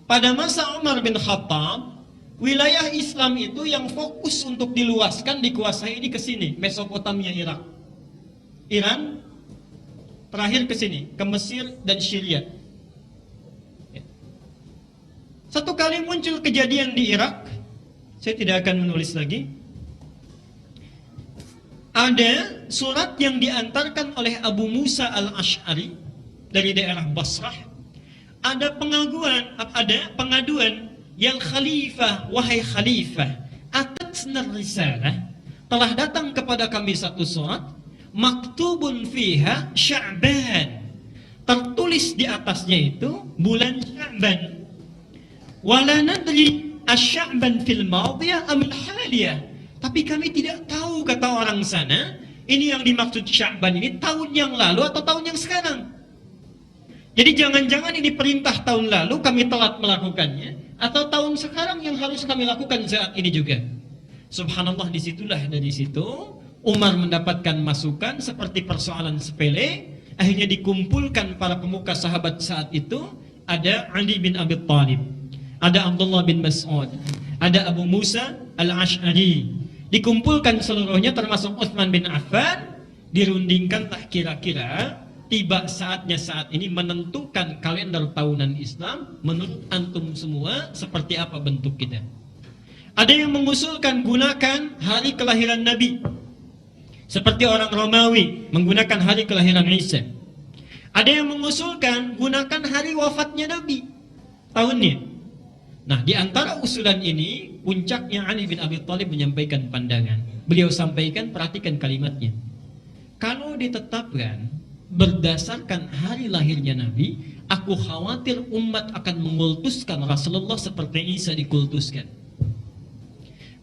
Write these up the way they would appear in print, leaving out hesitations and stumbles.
Pada masa Umar bin Khattab, wilayah Islam itu yang fokus untuk diluaskan, dikuasai ini ke sini, Mesopotamia, Irak. Iran, terakhir ke sini, ke Mesir dan Syria. Satu kali muncul kejadian di Irak, saya tidak akan menulis lagi. Ada surat yang diantarkan oleh Abu Musa al-Ash'ari dari daerah Basrah. Ada pengaduan yang khalifah, wahai khalifah, atasna risalah, telah datang kepada kami satu surat, maktubun fiha Sya'ban, tertulis di atasnya itu bulan Sya'ban. Wala nadri asy-Sya'ban fil madiyah amil haliyah, tapi kami tidak tahu, kata orang sana, ini yang dimaksud Sya'ban ini tahun yang lalu atau tahun yang sekarang. Jadi jangan-jangan ini perintah tahun lalu kami telat melakukannya, atau tahun sekarang yang harus kami lakukan saat ini juga. Subhanallah, disitulah dari situ Umar mendapatkan masukan seperti persoalan sepele. Akhirnya dikumpulkan para pemuka sahabat saat itu. Ada Ali bin Abi Thalib, ada Abdullah bin Mas'ud, ada Abu Musa al-Ash'ari. Dikumpulkan seluruhnya termasuk Utsman bin Affan. Dirundingkanlah kira-kira tiba saatnya saat ini menentukan kalender tahunan Islam menurut antum semua seperti apa bentuk kita. Ada yang mengusulkan gunakan hari kelahiran Nabi, seperti orang Romawi menggunakan hari kelahiran Isa. Ada yang mengusulkan gunakan hari wafatnya Nabi, tahunnya. Nah, di antara usulan ini puncaknya Ali bin Abi Thalib menyampaikan pandangan. Beliau sampaikan, perhatikan kalimatnya. Kalau ditetapkan berdasarkan hari lahirnya Nabi, aku khawatir umat akan mengkultuskan Rasulullah seperti Isa dikultuskan.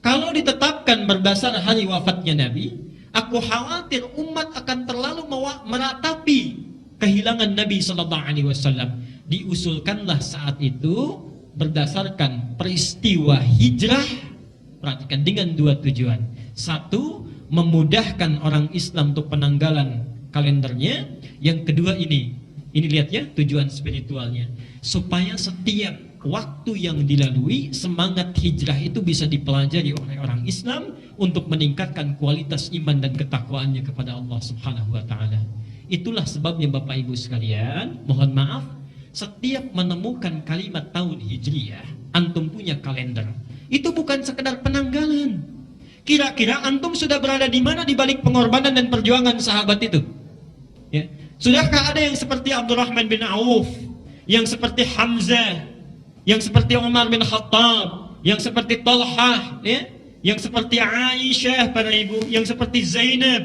Kalau ditetapkan berdasar hari wafatnya Nabi, aku khawatir umat akan terlalu meratapi kehilangan Nabi SAW. Diusulkanlah saat itu berdasarkan peristiwa hijrah. Perhatikan, dengan dua tujuan. Satu, memudahkan orang Islam untuk penanggalan kalendernya. Yang kedua ini lihat ya, tujuan spiritualnya, supaya setiap waktu yang dilalui semangat hijrah itu bisa dipelajari oleh orang Islam untuk meningkatkan kualitas iman dan ketakwaannya kepada Allah Subhanahu wa taala. Itulah sebabnya Bapak Ibu sekalian, mohon maaf, setiap menemukan kalimat tahun Hijriyah, antum punya kalender. Itu bukan sekedar penanggalan. Kira-kira antum sudah berada di mana di balik pengorbanan dan perjuangan sahabat itu? Ya. Sudahkah ada yang seperti Abdurrahman bin Auf, yang seperti Hamzah, yang seperti Umar bin Khattab, yang seperti Talhah, ya? Yang seperti Aisyah para ibu, yang seperti Zainab?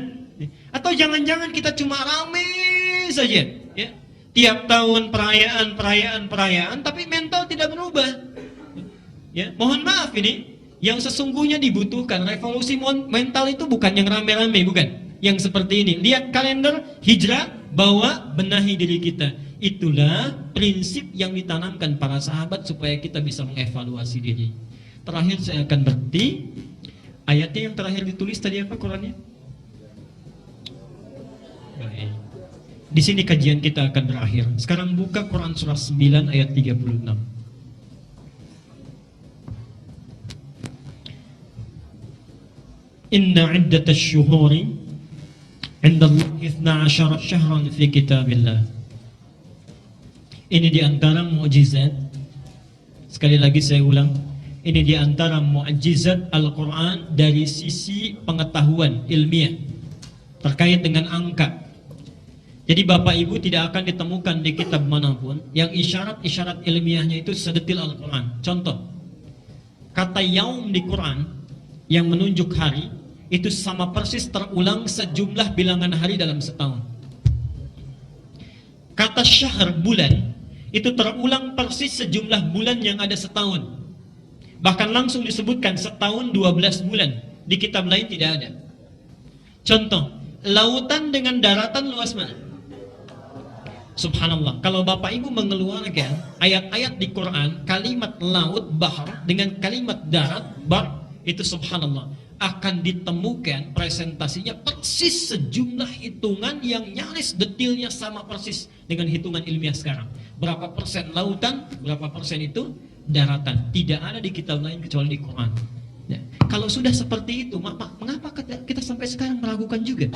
Atau jangan-jangan kita cuma rame saja, ya? Tiap tahun perayaan, tapi mental tidak berubah. Ya, mohon maaf ini, yang sesungguhnya dibutuhkan revolusi mental itu bukan yang rame-rame, bukan. Yang seperti ini, lihat kalender hijrah, bawa, benahi diri kita. Itulah prinsip yang ditanamkan para sahabat supaya kita bisa mengevaluasi diri. Terakhir saya akan berhenti. Ayatnya yang terakhir ditulis tadi apa Qurannya? Baik. Di sini kajian kita akan berakhir. Sekarang buka Quran surah 9 ayat 36. Inna iddatash syuhuri 'inda Allah 12 syahran fi kitabillah. Ini di antara mukjizat. Sekali lagi saya ulang, ini di antara mukjizat Al-Qur'an dari sisi pengetahuan ilmiah terkait dengan angka. Jadi Bapak Ibu tidak akan ditemukan di kitab manapun yang isyarat-isyarat ilmiahnya itu sedetil Al-Qur'an. Contoh, kata yaum di Quran yang menunjuk hari itu sama persis terulang sejumlah bilangan hari dalam setahun. Kata syahr, bulan, itu terulang persis sejumlah bulan yang ada setahun. Bahkan langsung disebutkan setahun 12 bulan. Di kitab lain tidak ada. Contoh, lautan dengan daratan luas mana? Subhanallah, kalau Bapak Ibu mengeluarkan ayat-ayat di Quran, kalimat laut, bahar, dengan kalimat darat, bar, itu subhanallah, akan ditemukan presentasinya persis sejumlah hitungan yang nyaris detilnya sama persis dengan hitungan ilmiah sekarang. Berapa persen lautan, berapa persen itu daratan. Tidak ada di kitab lain kecuali di Quran. Ya. Kalau sudah seperti itu, mengapa kita sampai sekarang meragukan juga?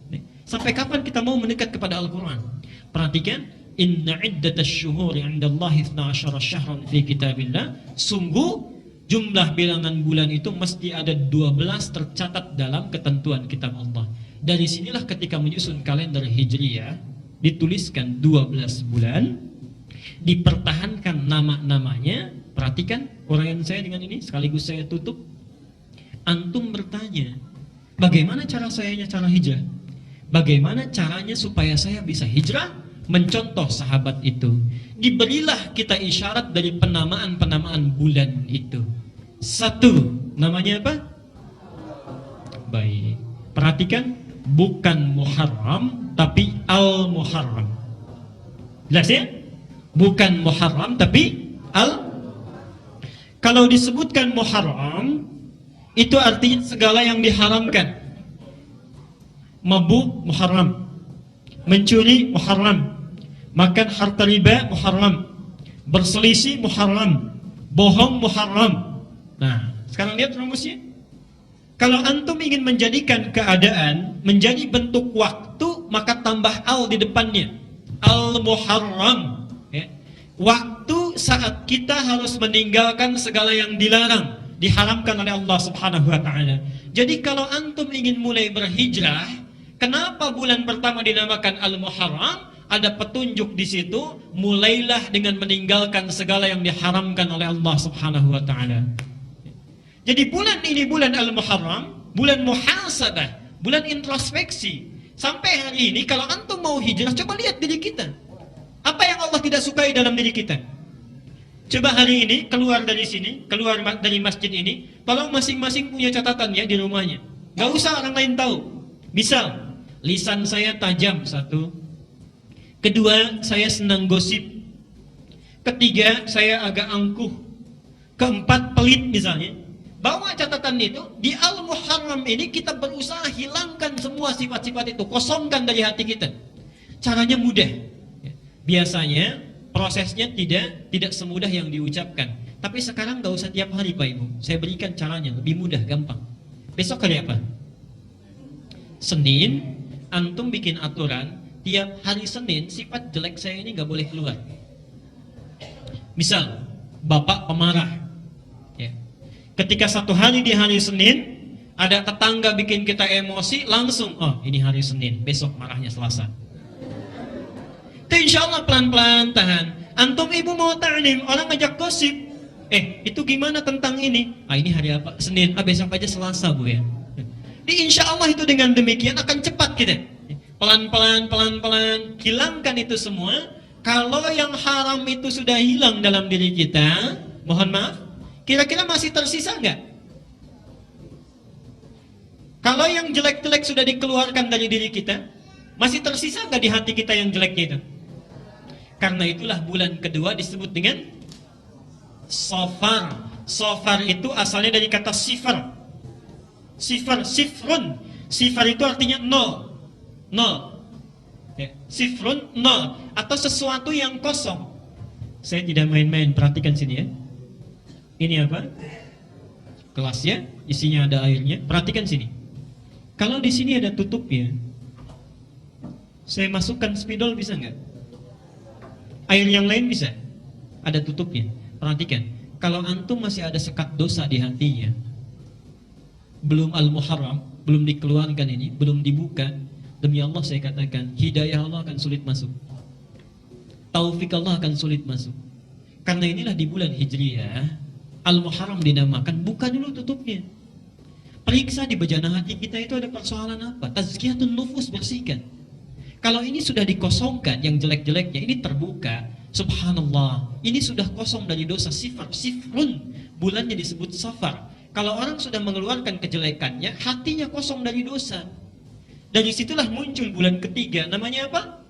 Ya. Sampai kapan kita mau mendekat kepada Al-Quran? Perhatikan, inna iddatash syuhuri 'indallahi 12 syahran fi kitabillah. Sungguh jumlah bilangan bulan itu mesti ada 12 tercatat dalam ketentuan kitab Allah. Dari sinilah ketika menyusun kalender Hijriyah dituliskan 12 bulan, dipertahankan nama-namanya. Perhatikan uraian saya dengan ini sekaligus saya tutup. Antum bertanya, bagaimana cara hijrah? Bagaimana caranya supaya saya bisa hijrah? Mencontoh sahabat itu. Diberilah kita isyarat dari penamaan-penamaan bulan itu. Satu, namanya apa? Baik. Perhatikan, bukan Muharram tapi Al-Muharram. Jelas ya? Bukan Muharram tapi Kalau disebutkan Muharram, itu artinya segala yang diharamkan. Mabuk Muharram, mencuri Muharram, makan harta riba Muharram, berselisih Muharram, bohong Muharram. Nah, sekarang lihat rumusnya. Kalau antum ingin menjadikan keadaan menjadi bentuk waktu, maka tambah al di depannya. Al-Muharram. Ya. Waktu saat kita harus meninggalkan segala yang dilarang, diharamkan oleh Allah Subhanahu wa taala. Jadi kalau antum ingin mulai berhijrah, kenapa bulan pertama dinamakan Al-Muharram? Ada petunjuk di situ, mulailah dengan meninggalkan segala yang diharamkan oleh Allah Subhanahu wa taala. Jadi bulan ini bulan Al-Muharram, bulan muhasabah, bulan introspeksi. Sampai hari ini kalau antum mau hijrah, coba lihat diri kita. Apa yang Allah tidak sukai dalam diri kita? Coba hari ini keluar dari sini, keluar dari masjid ini, tolong masing-masing punya catatan ya di rumahnya. Gak usah orang lain tahu. Misal, lisan saya tajam, satu. Kedua, saya senang gosip. Ketiga, saya agak angkuh. Keempat, pelit misalnya. Bawa catatan itu, di Al-Muharram ini kita berusaha hilangkan semua sifat-sifat itu, kosongkan dari hati kita. Caranya mudah. Biasanya prosesnya tidak semudah yang diucapkan. Tapi sekarang gak usah tiap hari Pak Ibu. Saya berikan caranya, lebih mudah, gampang. Besok hari apa? Senin, antum bikin aturan, tiap hari Senin sifat jelek saya ini gak boleh keluar. Misal, bapak pemarah. Ketika satu hari di hari Senin, ada tetangga bikin kita emosi, langsung, oh ini hari Senin, besok marahnya Selasa. Itu insya Allah pelan-pelan tahan. Antum ibu mau ta'lim, orang ngajak gosip. Itu gimana tentang ini? Ini hari apa? Senin, besok aja Selasa bu ya. Insya Allah itu dengan demikian akan cepat kita. Pelan-pelan, hilangkan itu semua. Kalau yang haram itu sudah hilang dalam diri kita, mohon maaf, kira-kira masih tersisa enggak? Kalau yang jelek-jelek sudah dikeluarkan dari diri kita, masih tersisa enggak di hati kita yang jelek itu? Karena itulah bulan kedua disebut dengan Safar. Safar itu asalnya dari kata sifar. Sifrun. Sifar itu artinya nol. Sifrun, nol. Atau sesuatu yang kosong. Saya tidak main-main, perhatikan sini ya. Ini apa? Gelasnya, isinya ada airnya. Perhatikan sini. Kalau di sini ada tutupnya, saya masukkan spidol bisa nggak? Air yang lain bisa? Ada tutupnya. Perhatikan. Kalau antum masih ada sekat dosa di hatinya, belum Al-Muharram, belum dikeluarkan ini, belum dibuka, demi Allah saya katakan, hidayah Allah akan sulit masuk. Taufik Allah akan sulit masuk. Karena inilah di bulan Hijriyah, Al-Muharram dinamakan, buka dulu tutupnya. Periksa di bejana hati kita itu ada persoalan apa? Tazkiyatun nufus, bersihkan. Kalau ini sudah dikosongkan, yang jelek-jeleknya ini terbuka, subhanallah, ini sudah kosong dari dosa. Sifrun, bulannya disebut Safar. Kalau orang sudah mengeluarkan kejelekannya, hatinya kosong dari dosa. Dari situlah muncul bulan ketiga, namanya apa?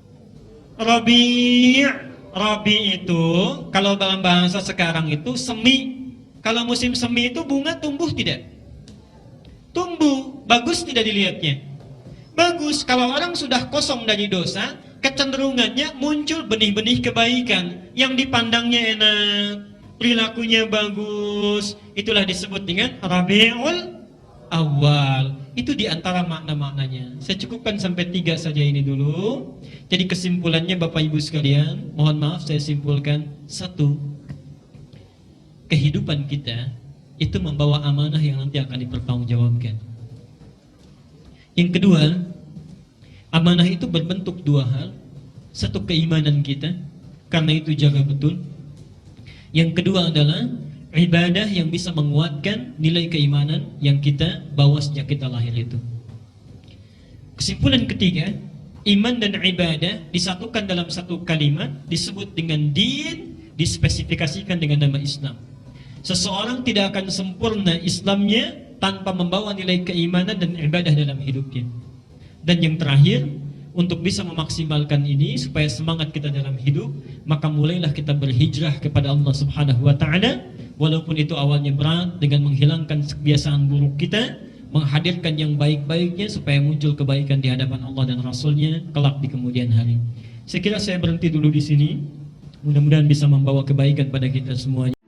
Rabi'. Rabi' itu, kalau dalam bahasa sekarang itu semi. Kalau musim semi itu bunga tumbuh tidak? Tumbuh, bagus tidak dilihatnya? Bagus. Kalau orang sudah kosong dari dosa, kecenderungannya muncul benih-benih kebaikan yang dipandangnya enak, perilakunya bagus, itulah disebut dengan Rabiul Awal. Itu diantara makna-maknanya. Saya cukupkan sampai 3 saja ini dulu. Jadi kesimpulannya Bapak Ibu sekalian, mohon maaf saya simpulkan. 1, kehidupan kita itu membawa amanah yang nanti akan dipertanggungjawabkan. Yang kedua, amanah itu berbentuk 2 hal. 1, keimanan kita, karena itu jaga betul. Yang kedua adalah ibadah yang bisa menguatkan nilai keimanan yang kita bawa sejak kita lahir itu. Kesimpulan ketiga, iman dan ibadah disatukan dalam satu kalimat, disebut dengan din, dispesifikasikan dengan nama Islam. Seseorang tidak akan sempurna Islamnya tanpa membawa nilai keimanan dan ibadah dalam hidupnya. Dan yang terakhir, untuk bisa memaksimalkan ini supaya semangat kita dalam hidup, maka mulailah kita berhijrah kepada Allah Subhanahu wa taala, walaupun itu awalnya berat, dengan menghilangkan kebiasaan buruk kita, menghadirkan yang baik-baiknya supaya muncul kebaikan di hadapan Allah dan Rasulnya kelak di kemudian hari. Saya kira saya berhenti dulu di sini. Mudah-mudahan bisa membawa kebaikan pada kita semuanya.